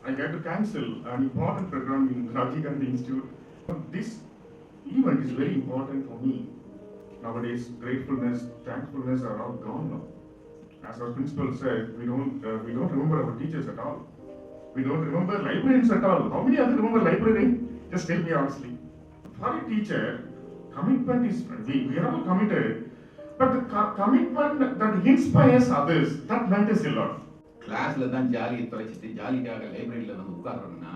I had to cancel an important program in Rajiv Gandhi Institute. This event is very important for me. Nowadays, gratefulness, thankfulness are all gone now. As our principal said, we don't remember our teachers at all. We don't remember librarians at all. How many of you remember librarian? Just tell me honestly. For a teacher, commitment is, we are all committed, but the commitment that inspires others, that matters a lot. கிளாஸ்ல தான் ஜாலியை தொலைச்சிட்டு ஜாலிக்காக லைப்ரரியில வந்து உட்கார்றோம்னா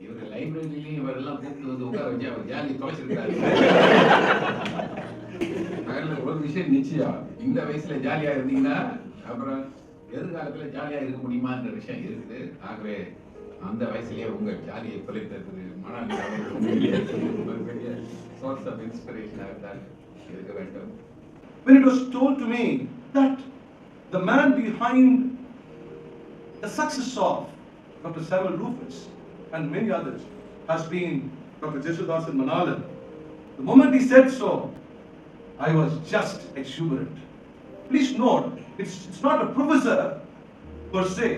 இவர் லைப்ரரியிலேயே இவரெல்லாம் கூப்பிட்டு வந்து உட்கார வச்சு அவர் ஜாலியை தொலைச்சிருக்காரு. ஒரு விஷயம் நிச்சயம், இந்த வயசுல ஜாலியா இருந்தீங்கன்னா அப்புறம் எதிர்காலத்துல ஜாலியா இருக்க முடியுமான்ற விஷயம் இருக்குது. ஆகவே அந்த வயசுலயே உங்க ஜாலியை தொலைத்தது மனநிலை ஒரு பெரிய சோர்ஸ் ஆஃப் இன்ஸ்பிரேஷனாக தான் இருக்க வேண்டும். When it was told to me that the man behind the success of Dr. Samuel Rufus and many others has been Dr. Jesudasan Manalan, the moment he said so, I was just exuberant. Please note, it's not a professor per se,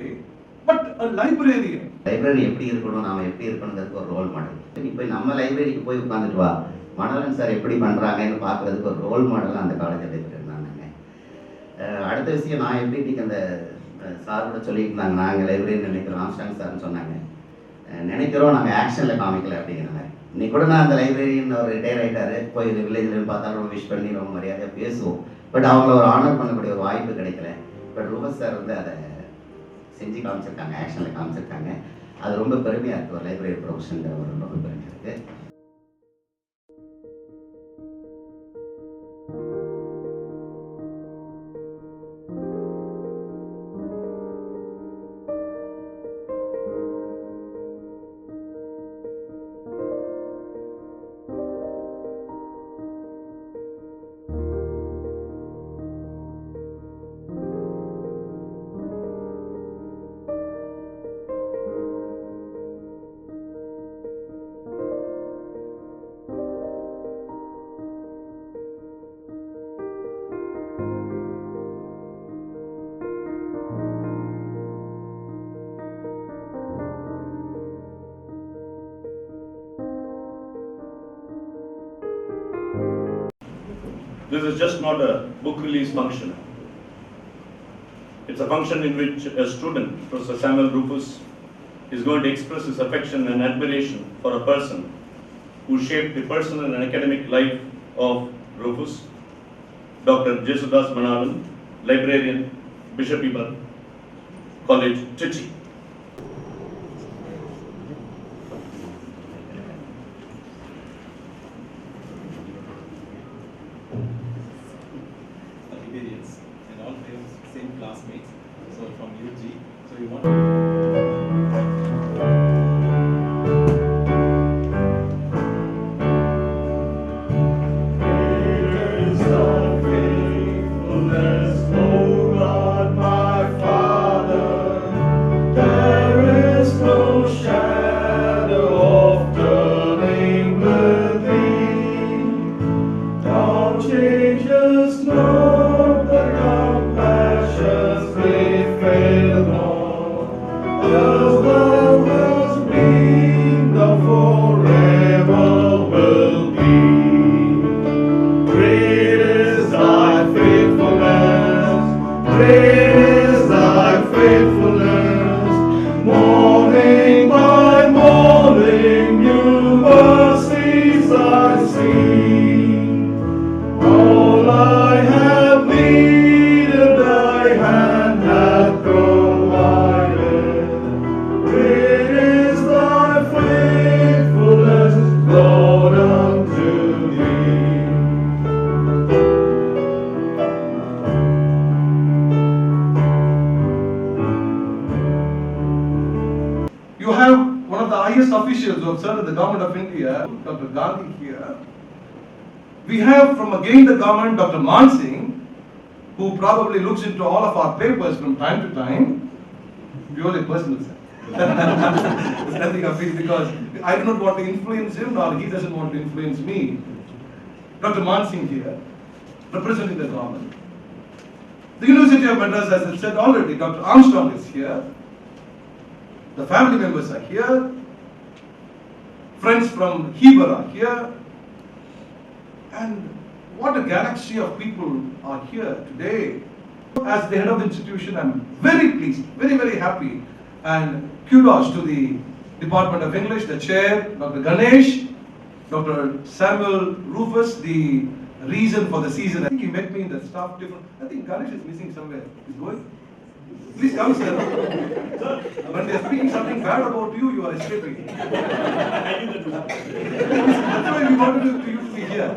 but a librarian. Library எப்படி இருக்கணும், நாம எப்படி இருக்கணுங்கிறதுக்கு ஒரு role model. இப்போ நம்ம லைப்ரரிக்கு போய் உட்காந்துட்டு வா, மனோரன் சார் எப்படி பண்ணுறாங்கன்னு பார்க்குறதுக்கு ஒரு ரோல் மாடல் அந்த காலேஜில் இருந்தாங்க. அடுத்த விஷயம், நான் எப்படி இன்னைக்கு அந்த சார் கூட சொல்லியிருந்தாங்க, நாங்கள் லைப்ரரி நினைக்கிறோம், ஆம்ஸ்டாங் சார்னு சொன்னாங்க, நினைக்கிறோம் நாங்கள் ஆக்ஷனில் காமிக்கல அப்படிங்கிற மாதிரி. இன்னைக்கு கூட நான் அந்த லைப்ரரின்னு ஒரு ரிட்டையர் ஆகிட்டாரு, போய் வில்லேஜில் பார்த்தா ரொம்ப விஷ் பண்ணி ரொம்ப மரியாதையாக பேசுவோம். பட் அவங்கள ஒரு ஆனர் பண்ணக்கூடிய ஒரு வாய்ப்பு கிடைக்கல. பட் ரூபஸ் சார் வந்து அதை செஞ்சு காமிச்சிருக்காங்க, ஆக்ஷனில் காமிச்சிருக்காங்க. அது ரொம்ப பெருமையாக இருக்குது. ஒரு லைப்ரரி ப்ரொஃபஷன் ஒரு ரொம்ப பெருமையாக இருக்குது. This is just not a book release function. It's a function in which a student, Professor Samuel Rufus, is going to express his affection and admiration for a person who shaped the personal and academic life of Rufus, Dr. Jesudas Manalan, librarian, Bishop Ibar College, Trichy. And all same classmates, so from UG, so you want officials who have served in the government of India, Dr. Gandhi here. We have from again the government, Dr. Man Singh, who probably looks into all of our papers from time to time. Purely personal, sir. There's nothing of it because I do not want to influence him nor he doesn't want to influence me. Dr. Man Singh here, representing the government. The University of Madras, as I said already, Dr. Armstrong is here. The family members are here. Friends from Heber are here. And what a galaxy of people are here today. As the head of the institution, I'm very pleased, very, very happy. And kudos to the Department of English, the chair, Dr. Ganesh, Dr. Samuel Rufus, the reason for the season. I think he met me in the staff different. I think Ganesh is missing somewhere. He's going. Please come, sir. When they are speaking something bad about you, you are escaping. That's why we wanted you to be here.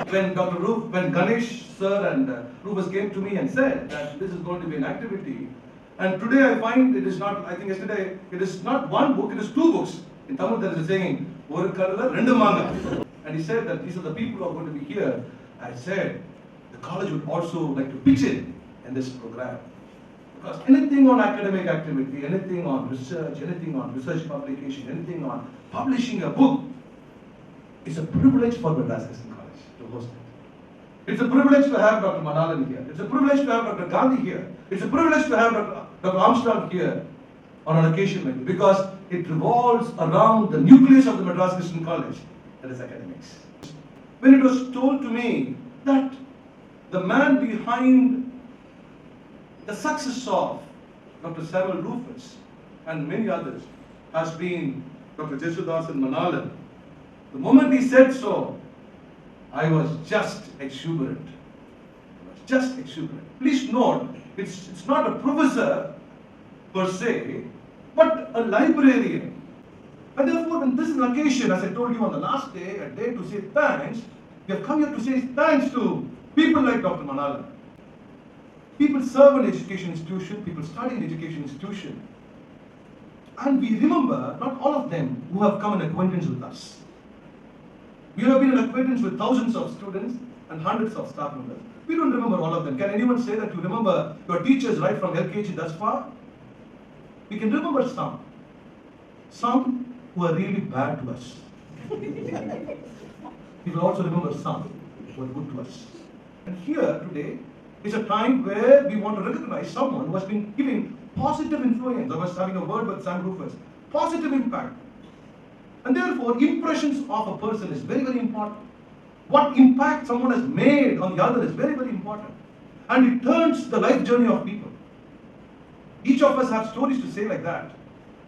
When Ganesh sir and Rufus came to me and said that this is going to be an activity, and today I find it is not, I think yesterday, it is not one book, it is two books. In Tamil there is a saying, Oru Kadala, Rendu Manga. And he said that these are the people who are going to be here. I said, the college would also like to pitch in this program. Because anything on academic activity, anything on research publication, anything on publishing a book, it's a privilege for Madras Christian College to host it. It's a privilege to have Dr. Manalan here. It's a privilege to have Dr. Gandhi here. It's a privilege to have Dr. Armstrong here on an occasion like this, because it revolves around the nucleus of the Madras Christian College, that is academics. When it was told to me that the man behind the success of Dr. Samuel Rufus and many others has been Dr. Jesudasan Manalan, the moment he said so, I was just exuberant. Please note, it's not a professor per se, but a librarian. And therefore, when this is an occasion, as I told you on the last day, a day to say thanks, we have come here to say thanks to people like Dr. Manalan. People serve an education institution, people study in education institution. And we remember not all of them who have come in acquaintance with us. We have been in acquaintance with thousands of students and hundreds of staff members. We don't remember all of them. Can anyone say that you remember your teachers right from LKG thus far? We can remember some. Some who are really bad to us. We will also remember some who are good to us. And here today is a time where we want to recognize someone who has been giving positive influence. I was having a word with Sam Rufus. Positive impact. And therefore, impressions of a person is very, very important. What impact someone has made on the other is very, very important. And it turns the life journey of people. Each of us have stories to say like that.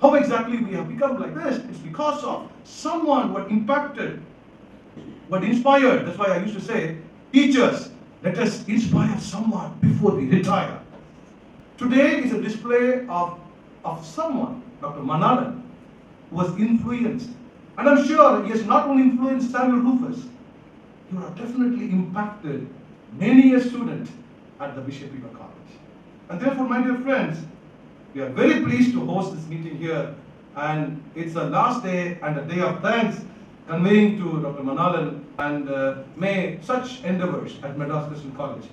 How exactly we have become like this? It's because of someone who had impacted, what inspired. That's why I used to say, teachers, let us inspire someone before we retire. Today is a display of someone, Dr. Manalan, who was influenced. And I'm sure he has not only influenced Samuel Rufus, he would have definitely impacted many a student at the Bishop Weaver College. And therefore, my dear friends, we are very pleased to host this meeting here. And it's a last day and a day of thanks conveying to Dr. Manalan, and may such endeavors at Madras Christian College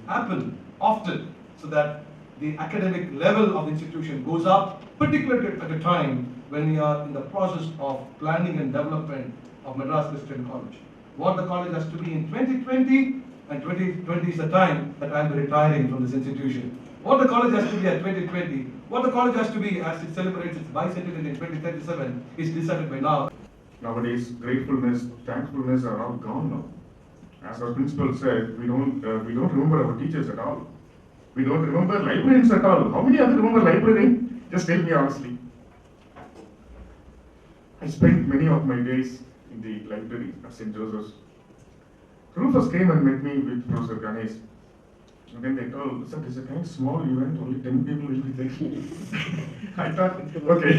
happen often so that the academic level of the institution goes up, particularly at a time when we are in the process of planning and development of Madras Christian College. What the college has to be in 2020, and 2020 is the time that I will be retiring from this institution. What the college has to be at 2020, what the college has to be as it celebrates its bicentennial in 2037 is decided by now. Nowadays, gratefulness, thankfulness are all gone now. As our principal said, we don't remember our teachers at all. We don't remember librarians at all. How many others remember librarian? Just tell me honestly. I spent many of my days in the library at St. Joseph's. Rufus came and met me with Professor Ganesh. And then they told, sir, it's a kind of small event, only 10 people will be there. I thought, okay.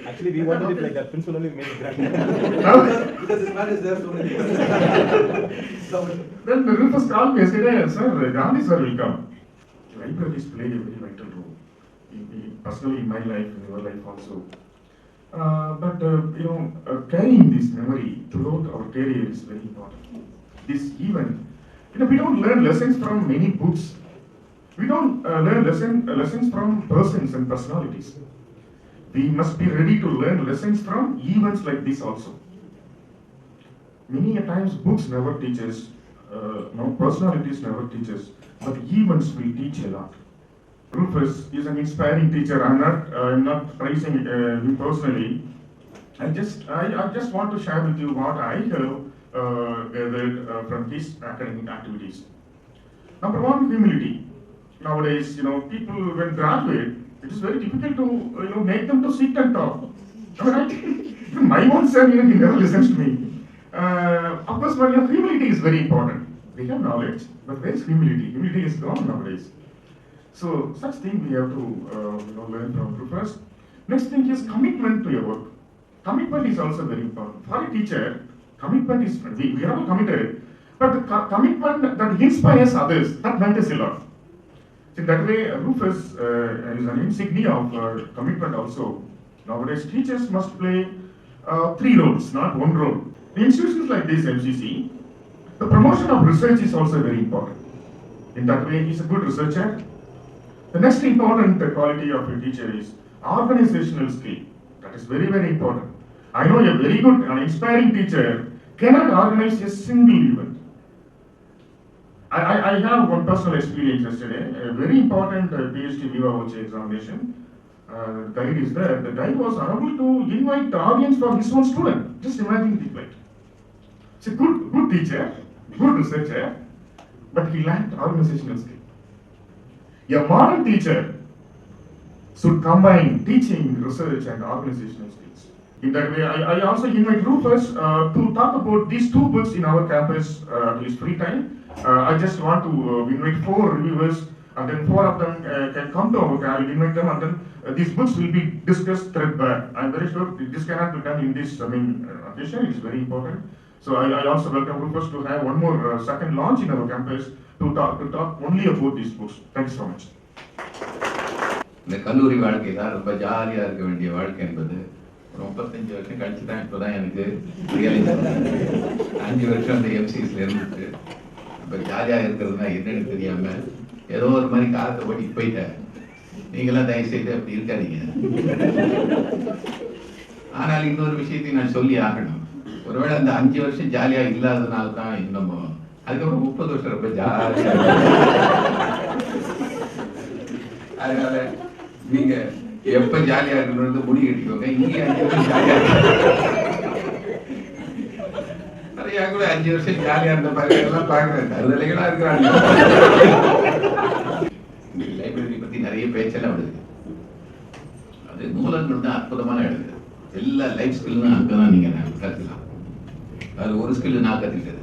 Actually, we wanted it like that. Principal only made it grand. Because this man is there so many years. Then Rufus called me yesterday, sir, Gandhi sir will come. Libraries play a very vital role, personally in my life, in your life also. Carrying this memory throughout our career is very important. This event, we don't learn lessons from many books. We don't learn lessons from persons and personalities. We must be ready to learn lessons from events like this also. Many a times books never teach us, personalities never teach us, but events will teach a lot. Rufus is an inspiring teacher. I'm not praising him personally. I just want to share with you what I have gathered from his academic activities. Number one, humility. Nowadays, people when graduate, it is very difficult to make them to sit and talk. I mean, my own son, he never listens to me. Of course, humility is very important. We have knowledge, but where is humility? Humility is gone nowadays. So such thing we have to learn from Rufus. Next thing is commitment to your work. Commitment is also very important. For a teacher, commitment is, we are all committed, but the commitment that inspires others, that matters a lot. So that way, Rufus is an insignia of commitment also. Nowadays, teachers must play 3 roles, not 1 role. In institutions like this, MCC, the promotion of research is also very important. In that way, he is a good researcher. The next important quality of a teacher is organizational skill. That is very, very important. I know a very good and inspiring teacher cannot organize a single event. I have one personal experience yesterday, a very important PhD Viva Voce examination. The guide is there. The guide was unable to invite the audience for his own student. Just imagine the plight. It's a good teacher, good researcher, but he lacked organizational skill. A modern teacher should combine teaching, research, and organizational skills. In that way, I also invite Rufus to talk about these 2 books in our campus at his free time. I just want to invite 4 reviewers, and then 4 of them can come to our camp. I will invite them, and then these books will be discussed threadbare. I am very sure this cannot be done in this occasion. It is very important. So I also welcome Rufus to have one more second launch in our campus to talk only about these books. Thank you so much. இந்த கல்லூரி வாழ்க்கை தான் ரொம்ப ஜாலியாக இருக்க வேண்டிய வாழ்க்கை என்பது ஒரு 35 வருஷம் கழிச்சு தான் இப்போ தான் எனக்கு ரியலைஸ் 5 வருஷம் அந்த எம்சிஎஸ்ல இருந்துட்டு இப்போ ஜாலியாக இருக்கிறதுனா என்னன்னு தெரியாமல் ஏதோ ஒரு மாதிரி காலத்தை ஓட்டிட்டு போயிட்டேன். நீங்களாம் தயவு செய்து அப்படி இருக்காதீங்க. ஆனால் இன்னொரு விஷயத்தையும் நான் சொல்லி ஆகணும். ஒருவேளை அந்த 5 வருஷம் ஜாலியாக இல்லாததுனால தான் இன்னமும் அதுக்கப்புறம் 30 வருஷம் ரொம்ப ஜாலியாக. அதனால நீங்க எப்ப ஜாலியா இருக்கணும்னு முடிவு எடுத்துக்கோங்க. இங்கே 5 வருஷம் ஜாலியா நிறைய கூட 5 வருஷம் ஜாலியா இருந்த பையன்லாம் பாக்குறேன். தருதலைகளா இருக்கிறாங்க. லைப்ரரி பத்தி நிறைய பேச்செல்லாம் வருது. அது நூலகங்கள் தான் அற்புதமான இடம். எல்லா லைஃப் ஸ்கில்லும் அங்கதான் நீங்க கத்துக்கலாம். அது ஒரு ஸ்கில் நான் கத்துக்கிட்டது.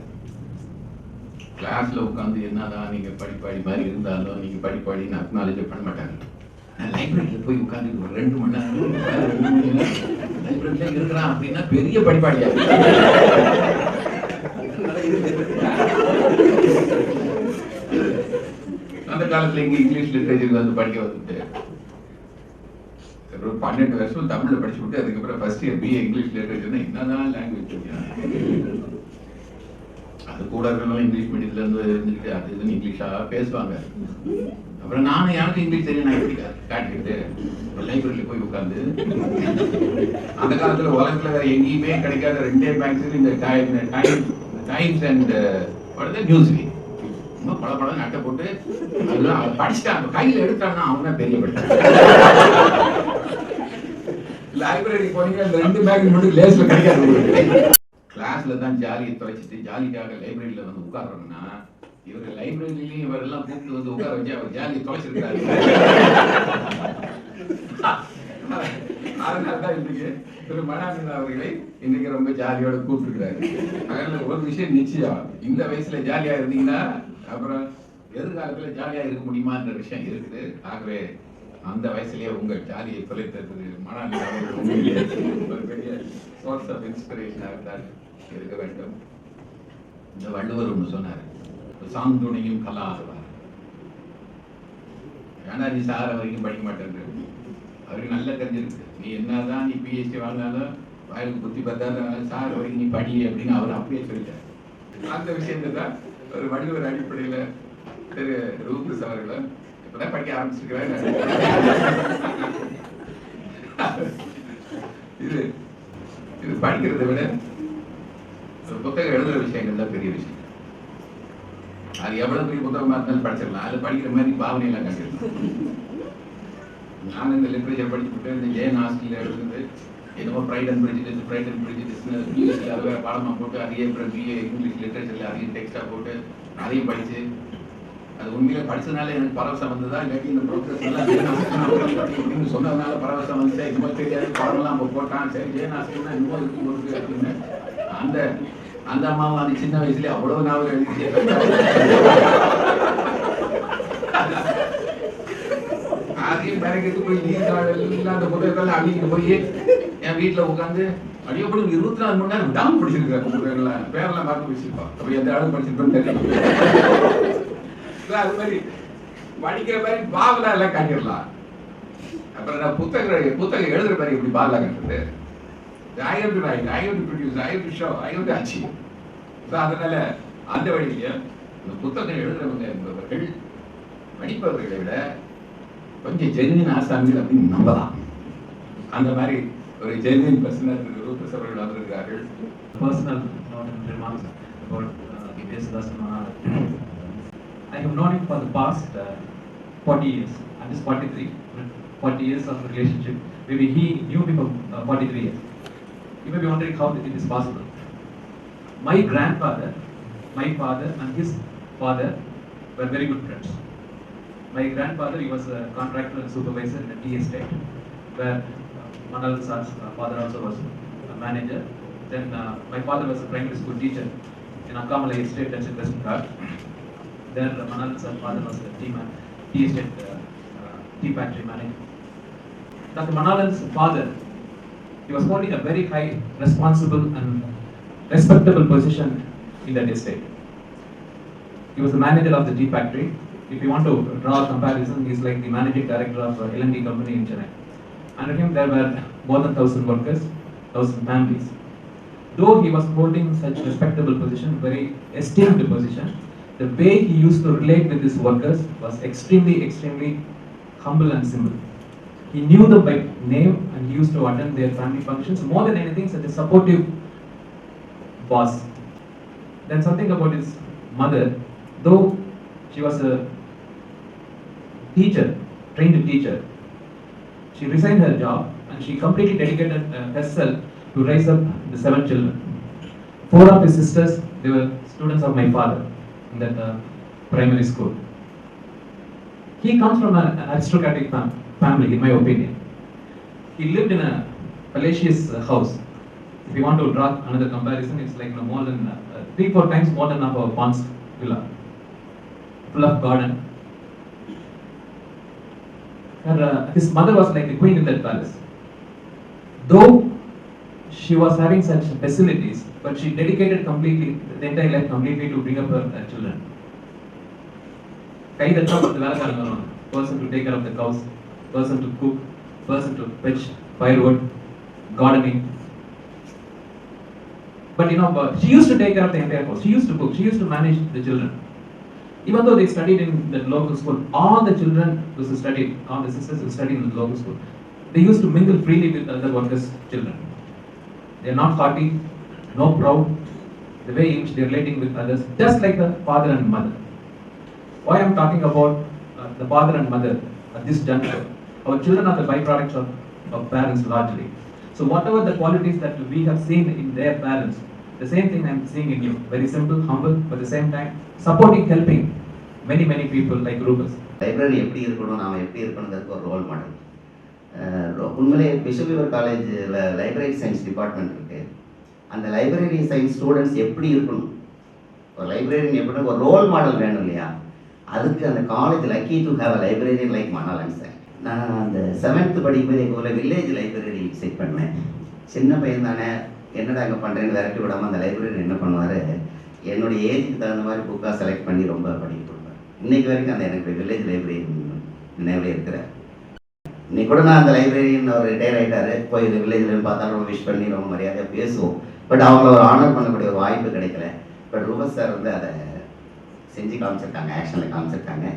கிளாஸ்ல உட்காந்து என்னதான் நீங்க படிப்பாடி மாதிரி இருந்தாலும் நீங்க படிப்பாடின்னு அக்னாலேஜ் பண்ண மாட்டாங்க. நான் லைப்ரரியில போய் உட்காந்து ஒரு 2 மணி நேரம் லைப்ரரியில இருக்கிறான் அப்படின்னா பெரிய படிப்பாடியா. அந்த காலத்துல இங்க இங்கிலீஷ் லிட்டரேச்சர் வந்து படிக்க வந்துட்டு ஒரு 12 வருஷம் தமிழ்ல படிச்சு விட்டு அதுக்கப்புறம் ஃபர்ஸ்ட் இயர் பிஏ இங்கிலீஷ் லிட்டரேச்சர்னா என்னதான் லாங்குவேஜ் அது கூட இருக்கணும். இங்கிலீஷ் மீடியத்துல இருந்து இருந்துட்டு அது இதுன்னு இங்கிலீஷா பேசுவாங்க. அப்புறம் நானும் எனக்கு இங்கிலீஷ் தெரியும் நான் எப்படி காட்டிக்கிட்டு லைப்ரரியில போய் உட்காந்து அந்த காலத்துல உலகத்துல வேற எங்கேயுமே கிடைக்காத 2 மேக்சின் இந்த டைம்ஸ் அண்ட் நியூஸ் வீக் பல படம் நட்டை போட்டு படிச்சுட்டான் கையில எடுத்தான்னா அவங்க பெரிய படிச்சான். லைப்ரரி போனீங்க அந்த 2 மேக்சின் மட்டும் லேஸ்ல கிடைக்காது. கிளாஸ்ல தான் ஜாலியை தொலைச்சிட்டு ஜாலிக்காக லைப்ரரியில வந்து உட்கார்றோம்னா இவங்க லைப்ரரியிலையும் இவரெல்லாம் கூப்பிட்டு வந்து உட்கார வச்சு அவர் ஜாலியை தொலைச்சிருக்கிறாரு. அதனால்தான் இன்னைக்கு திரு மனானந்தன் அவர்களை இன்னைக்கு ரொம்ப ஜாலியோட கூப்பிட்டுருக்கிறாரு. அதனால ஒரு விஷயம் நிச்சயம், இந்த வயசுல ஜாலியா இருந்தீங்கன்னா அப்புறம் எதிர்காலத்துல ஜாலியா இருக்க முடியுமான்ற விஷயம் இருக்குது. ஆகவே அந்த வயசுலயே உங்கள் ஜாலியை தொலைத்தது மனானந்தன் அவர்கள் ஒரு பெரிய சோர்ஸ் ஆஃப் இன்ஸ்பிரேஷனாக தான் இருக்க வேண்டும். இந்த வள்ளுவர் ஒன்று சொன்னார், சாந்துணையும் கலாதவர். ஏன்னா நீ சார வரைக்கும் படிக்க மாட்டேன், அவருக்கு நல்லா தெரிஞ்சிருக்கு. நீ என்னதான் நீ பிஹெச்டி வாங்கினாலும் வாயிலுக்கு புத்தி பார்த்தாலும் சார் வரைக்கும் நீ படி அப்படின்னு அவர் அப்படியே சொல்லிட்டார். அந்த விஷயத்தை தான் ஒரு வள்ளுவர் அடிப்படையில திரு ரூபஸ் அவர்களும் இப்பதான் படிக்க ஆரம்பிச்சிருக்கிறாங்க. இது இது படிக்கிறத விட புத்தகம் எழுதுற விஷயங்கள் தான் பெரிய விஷயம். அது எவ்வளவு பெரிய புத்தகமா இருந்தாலும் படிச்சிடலாம். அது படிக்கிற மாதிரி பாவனையெல்லாம் கண்டிருக்கலாம். நான் இந்த லிட்ரேச்சர் படிச்சுட்டு இந்த ஜெயன் ஹாஸ்டலில் இருந்து என்னமோ ப்ரைட் அண்ட் ப்ரெஜுடிஸ்னு இங்கிலீஷில் அது வேறு பாடமாக போட்டு அதையே அப்புறம் பிஏ இங்கிலீஷ் லிட்ரேச்சரில் அதையும் டெக்ஸ்டாக போட்டு அதையும் படித்து அது உண்மையிலே படித்ததுனால எனக்கு பரவசம் வந்ததா இல்லாட்டி இந்த ப்ரொஃபஸர்ஸ் எல்லாம் சொன்னதுனால பரவசம் வந்து இன்னும் தெரியாது பாடம்லாம் அப்போ போட்டான் சரி ஜெயன் ஹாஸ்டல்னா இன்னும் இருக்கும் போது அப்படின்னு அந்த அம்மாவும் அது சின்ன வயசுலேயே அவ்வளோ நாவல் எழுதி அதையும் பேரக்கெட்டு போய் நீர் அந்த புத்தகத்தெல்லாம் அடிக்கிட்டு போய் என் வீட்டில் உட்காந்து அடியப்படும் 24 மணி நேரம் டாம் படிச்சிருக்கேன் புத்தகங்கள்லாம் பேரெல்லாம் பார்த்து வச்சிருப்பா அப்போ எந்த அளவு படிச்சிருப்பேன்னு தெரியல அது மாதிரி படிக்கிற மாதிரி பாவலா எல்லாம் காட்டிடலாம். அப்புறம் நான் புத்தகம் எழுதுற மாதிரி எப்படி பாவலா கட்டுறது I have to write, I have to produce, I have to show, I have to achieve. அதனால அந்த வழியில இந்த புத்தகம் எழுதுறவங்க என்பவர்கள் படிப்பவர்களை விட கொஞ்சம் ஜென்வின் ஆசாமிகள் அப்படின்னு நம்பலாம். அந்த மாதிரி ஒரு ஜென்வின் பர்சனல் ரூபஸ் அவர்கள் வந்திருக்கிறார்கள். Personal remarks about Vidyasadasan Manala. I have known him for the past 40 years. I'm just 43. 40 years of relationship. Maybe he knew me for 43 years. You may be wondering how it is possible. My grandfather, my father and his father were very good friends. My grandfather, he was a contractor and supervisor in a tea estate, where Manal Sar's father also was a manager. Then my father was a primary school teacher in Akamalai estate, that's in Western Ghat. There Manal Sar's father was a tea estate, tea factory manager. Dr. Manalan's father, he was holding a very high, responsible and respectable position in that estate. He was the manager of the tea factory. If you want to draw a comparison, he is like the managing director of L&T company in Chennai. Under him there were more than 1,000 workers, 1,000 families. Though he was holding such respectable position, very esteemed position, the way he used to relate with his workers was extremely humble and simple. He knew them by name and he used to attend their family functions. More than anything, such a supportive boss. Then something about his mother, though she was a teacher, trained teacher, she resigned her job and she completely dedicated herself to raise up the 7 children. 4 of his sisters, they were students of my father in that primary school. He comes from an aristocratic family, in my opinion. He lived in a palatial house. If you want to draw another comparison, it's like more than 3-4 times more than our Ponds villa, full of garden. His mother was like the queen in that palace. Though she was having such facilities, but she dedicated completely the entire life completely to bring up her children. Person to take care of the cows, person to cook, person to fetch firewood, gardening. But she used to take care of the entire house. She used to cook. She used to manage the children. Even though they studied in the local school, all the children who studied, all the sisters who studied in the local school, they used to mingle freely with other workers' children. They are not haughty, no proud. The way in which they are relating with others, just like the father and mother. Why I am talking about the father and mother at this juncture? Our children are the byproducts of parents largely. So whatever the qualities that we have seen in their parents, the same thing I am seeing in you. Very simple, humble, but at the same time supporting, helping many people like Rufus. Library எப்படி இருக்கணும், நாம் எப்படி இருக்கணுங்கிறதுக்கு ஒரு role model. உண்மையிலே bishop river காலேஜில் library science department இருக்குது. அந்த library science students எப்படி இருக்கணும், ஒரு லைப்ரரியன் எப்படி ஒரு ரோல் மாடல் வேணும் இல்லையா? அதுக்கு அந்த college lucky to have a librarian like Manalan sir. நான் அந்த 7th படிக்கும்போது எங்கள் ஊரில் வில்லேஜ் லைப்ரரி விசிட் பண்ணேன். சின்ன பையன் தானே, என்னடா அங்கே பண்ணுறேன்னு விரட்டி விடாமல் அந்த லைப்ரரி என்ன பண்ணுவார், என்னுடைய ஏஜுக்கு தகுந்த மாதிரி புக்காக செலக்ட் பண்ணி ரொம்ப படிக்க கொடுப்பேன். இன்றைக்கி வரைக்கும் அந்த எனக்கு வில்லேஜ் லைப்ரரி நினைவில் இருக்கிறேன். இன்னைக்கு கூட நான் அந்த லைப்ரரின்னு அவர் ரிட்டையர் ஆகிட்டார். போய் இந்த வில்லேஜில் பார்த்தா ரொம்ப விஷ் பண்ணி ரொம்ப மரியாதையாக பேசுவோம். பட் அவங்கள ஒரு ஆனர் பண்ணக்கூடிய ஒரு வாய்ப்பு கிடைக்கல. பட் ரூபஸ் சார் வந்து அதை செஞ்சு காமிச்சிருக்காங்க, ஆக்ஷனில் காமிச்சிருக்காங்க.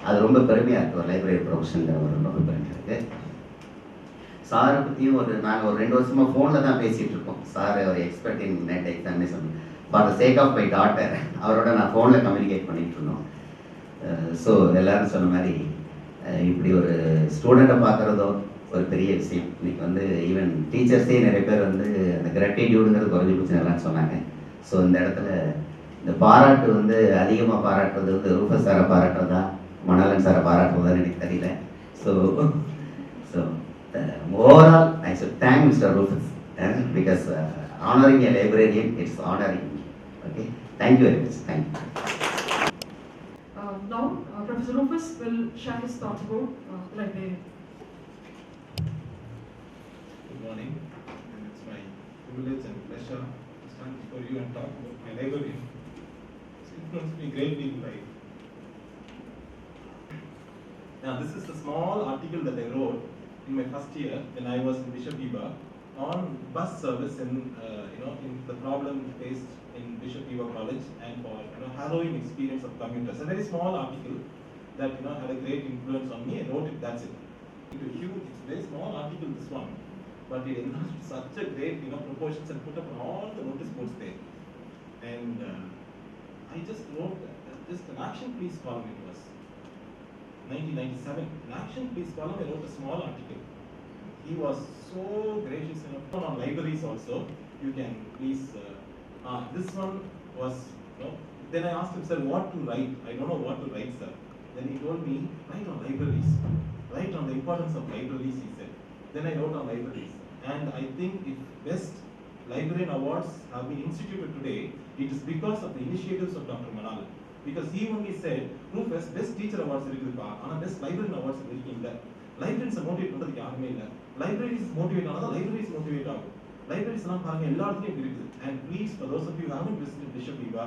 அது ரொம்ப பெருமையாக இருக்குது. ஒரு லைப்ரரி ப்ரொஃபஷனுங்கிற ஒரு ரொம்ப பெருமையாக இருக்குது. சாரை பற்றியும் நாங்கள் ஒரு 2 வருஷமாக ஃபோனில் தான் பேசிகிட்டு இருக்கோம். சார் ஒரு expert in NET examination for the sake of my daughter, அவரோட நான் ஃபோனில் கம்யூனிகேட் பண்ணிகிட்டு இருந்தோம். ஸோ எல்லோரும் சொன்ன மாதிரி இப்படி ஒரு ஸ்டூடெண்ட்டை பார்க்குறதோ ஒரு பெரிய விஷயம். இன்னைக்கு வந்து ஈவன் டீச்சர்ஸே நிறைய பேர் வந்து அந்த கிராட்டிடியூடுங்கிறது குறைஞ்சி போச்சுன்னு சொன்னாங்க. ஸோ இந்த இடத்துல இந்த பாராட்டு வந்து அதிகமாக பாராட்டுறது வந்து ரூஃபஸ் சாரை பாராட்டுறதா மணாலன் சாரை பாராட்டுறதான்னு எனக்கு தெரியல. So overall I should thank mister Rufus because honoring a librarian, it's honoring me. Okay, thank you very much. Thank you. Now, Professor Rufus will share his thoughts about librarian. Good morning, and it's my privilege and pleasure to stand before you and talk about my librarian. It's influenced me greatly in life. Now, this is a small article that I wrote in my first year when I was in Bishop Eva on bus service in in the problem faced in Bishop Eva College and for harrowing experience of commuters. A very small article that had a great influence on me. I wrote it. That's it. It's a huge, it's a very small article, this one, but it enlarged such a great proportions and put up all the notice boards there. And I just wrote just an action please column. It was 1997. An action please column. I wrote a small article. He was so gracious enough on libraries also. You can please. This one was. Then I asked him, sir, what to write? I don't know what to write, sir. Then he told me, write on libraries. Write on the importance of libraries, he said. Then I wrote on libraries. And I think if best librarian awards have been instituted today, it is because of the initiatives of Dr. Manalan. Because he only said, Rufus, best teacher awards irukku, ana best librarian awards irukku. Libraries motivate பண்றதுக்கு யாருமே இல்ல. Libraries motivate ஆனதா libraries motivate ஆகும். Libraries எல்லாம் பாருங்க எல்லா இடத்துலயும் இருக்குது. And please, for those of you who haven't visited Bishop Eva,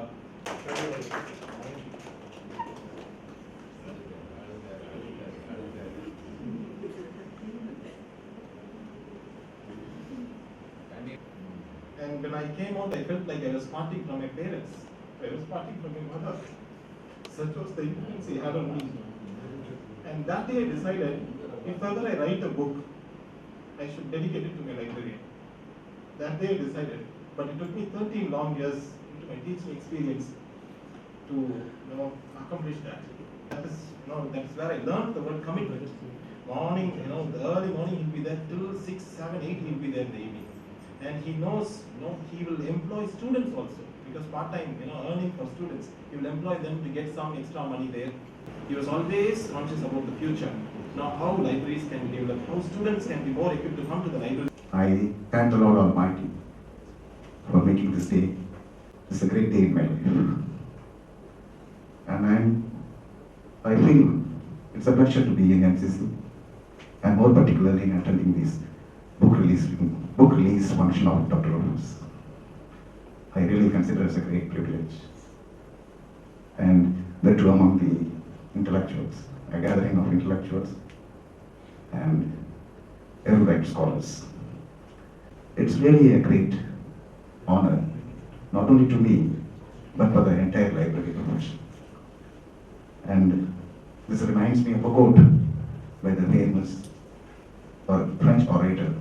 and when I came out, I felt like I was parting from my parents. I was parting from my mother. Such was the influence he had on me. And that day I decided, if ever I write a book, I should dedicate it to my librarian. That day I decided, but it took me 13 long years into my teaching experience to accomplish that. That is where I learned the word commitment. Morning, the early morning he'll be there till 6, 7, 8 he'll be there in the evening. And he knows, he will employ students also, because part-time, earning for students, he will employ them to get some extra money there. He was always conscious about the future. Now, how libraries can be developed, how students can be more equipped to come to the library. I thank the Lord Almighty for making this day. It's a great day in my life. And I feel it's a pleasure to be in MCC, and more particularly in attending this book release function of Dr. Rufus. I really consider it as a great privilege. And the two among the intellectuals, a gathering of intellectuals and erudite scholars. It's really a great honor, not only to me, but for the entire library profession. And this reminds me of a quote by the famous French orator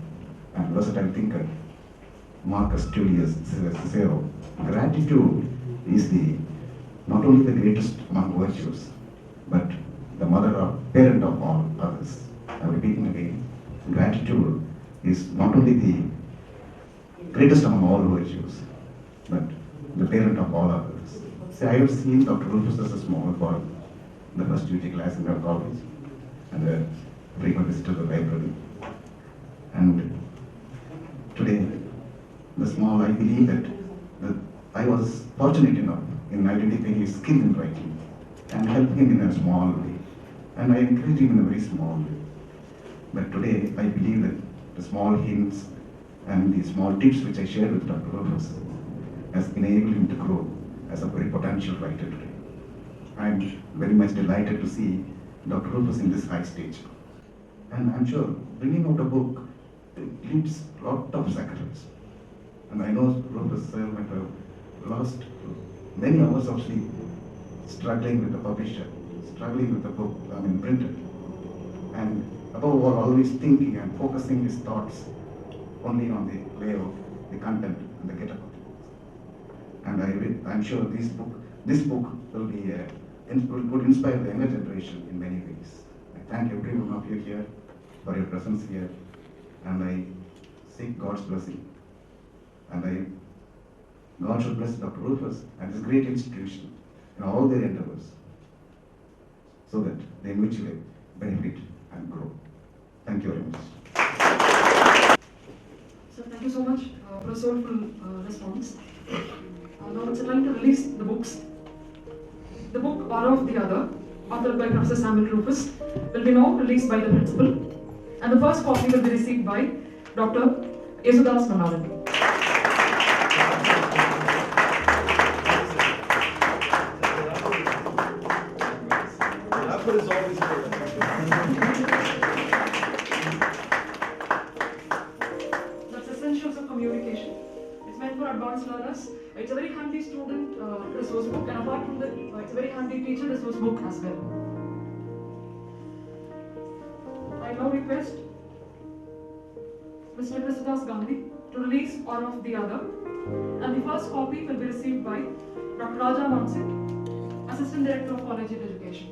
and versatile thinker, Marcus Tullius Cicero. Gratitude is not only the greatest among virtues, but the parent of all others. I'm repeating again, gratitude is not only the greatest among all virtues, but the parent of all others. See, I have seen Dr. Rufus as a small boy in the first UG class in our college, and a frequent visitor to the library. And today, I believe that I was fortunate enough in identifying his skill in writing and helping him in a small way. And I encouraged him in a very small way. But today, I believe that the small hints and the small tips which I shared with Dr. Rufus has enabled him to grow as a very potential writer today. I'm very much delighted to see Dr. Rufus in this high stage. And I'm sure bringing out a book needs a lot of sacrifice. And I know Rufus might have lost many hours of sleep struggling with the publisher, struggling with the book, printed. And above all, always thinking and focusing his thoughts only on the layout, the content, and the get-up of the book. And I'm sure this book will could inspire the younger generation in many ways. thank every one of you here for your presence here, and I seek God's blessing. And God should bless Dr. Rufus and this great institution in all their endeavors, so that they mutually benefit and grow. Thank you very much. So thank you so much for a soulful response. Now it's time to release the books. The book Aura of the Other, authored by Professor Samuel Rufus, will be now released by the principal, and the first copy will be received by Dr. Yesudas Manalan. That's Essentials of Communication. It's meant for advanced learners. It's a very handy student resource book, and apart from that, it's a very handy teacher resource book as well. I now request Mr. Krishnadas Gandhi to release Aura of the Other, and the first copy will be received by Dr. Raja Mansingh, Assistant Director of College of Education.